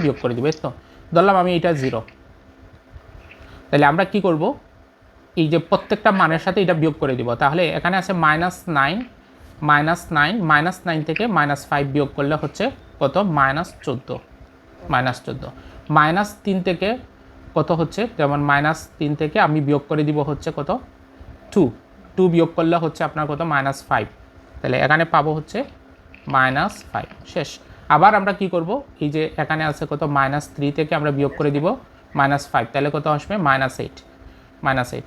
বিয়োগ করে দিব। তো ধরলাম আমি এটা 0, তাহলে আমরা কি করব, এই যে প্রত্যেকটা মানের সাথে এটা বিয়োগ করে দিব। তাহলে এখানে আছে -9, -9 থেকে -5 বিয়োগ করলে হচ্ছে কত, -14, -3 থেকে কত হচ্ছে, যেমন -3 থেকে আমি বিয়োগ করে দিব হচ্ছে কত, 2 বিয়োগ করলে হচ্ছে আপনার কত, -5। তাহলে এখানে পাবো হচ্ছে -5, শেষ। আবার আমরা কি করব, এই যে এখানে আছে কত, -3 থেকে আমরা বিয়োগ করে দিব -5, তাহলে কত আসবে, -8।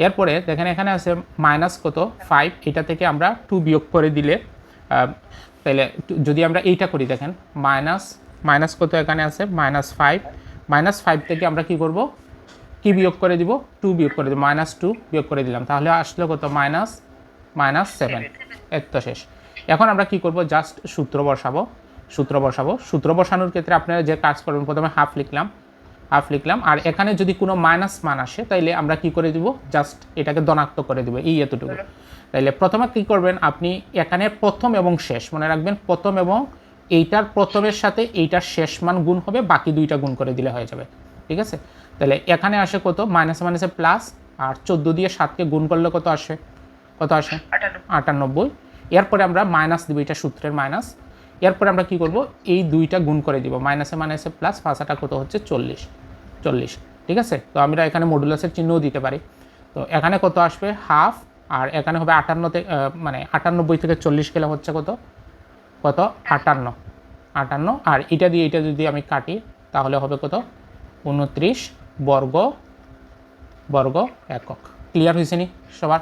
এরপরে দেখেন এখানে আছে মাইনাস কত, 5, এটা থেকে আমরা 2 বিয়োগ করে দিলে, তাহলে যদি আমরা এইটা করি, দেখেন মাইনাস কত এখানে আছে, -5 থেকে আমরা কি করব, কি বিয়োগ করে দিব, 2 বিয়োগ করে দিব, -2 বিয়োগ করে দিলাম, তাহলে আসলো কত, -7। এর তো শেষ। এখন আমরা কি করব, জাস্ট সূত্র বসাবো। সূত্র বসানোর ক্ষেত্রে আপনারা যে কাজ করবেন, প্রথমে হাফ লিখলাম, আর এখানে যদি কোনো মাইনাস মান আসে তাইলে আমরা কি করে দিব, জাস্ট এটাকে ধনাত্মক করে দিব, এই এতটুকু। তাইলে প্রথমে কি করবেন, আপনি এখানে প্রথম এবং শেষ মনে রাখবেন, প্রথম এবং এইটার প্রথমের সাথে এইটার শেষ মান গুণ হবে, বাকি দুইটা গুণ করে দিলে হয়ে যাবে, ঠিক আছে। তাহলে এখানে আসে কত, মাইনাসে প্লাস, আর 14 দিয়ে 7কে গুণ করলে কত আসে, 98। এরপরে আমরা মাইনাস দিব, এটা সূত্রের মাইনাস। এরপরে আমরা কি করব, এই দুইটা গুণ করে দিব, মাইনাসে প্লাস, পাঁচাটা কত হচ্ছে, 40, ঠিক আছে। তো আমরা এখানে মডুলাসের চিহ্নও দিতে পারি। তো এখানে কত আসবে, হাফ, আর এখানে হবে 58 মানে 98 থেকে 40 গেলে হচ্ছে কত, 58, আর এটা দিয়ে এটা যদি আমি কাটি তাহলে হবে কত, 29 বর্গ একক। ক্লিয়ার হয়েছে নি সবার?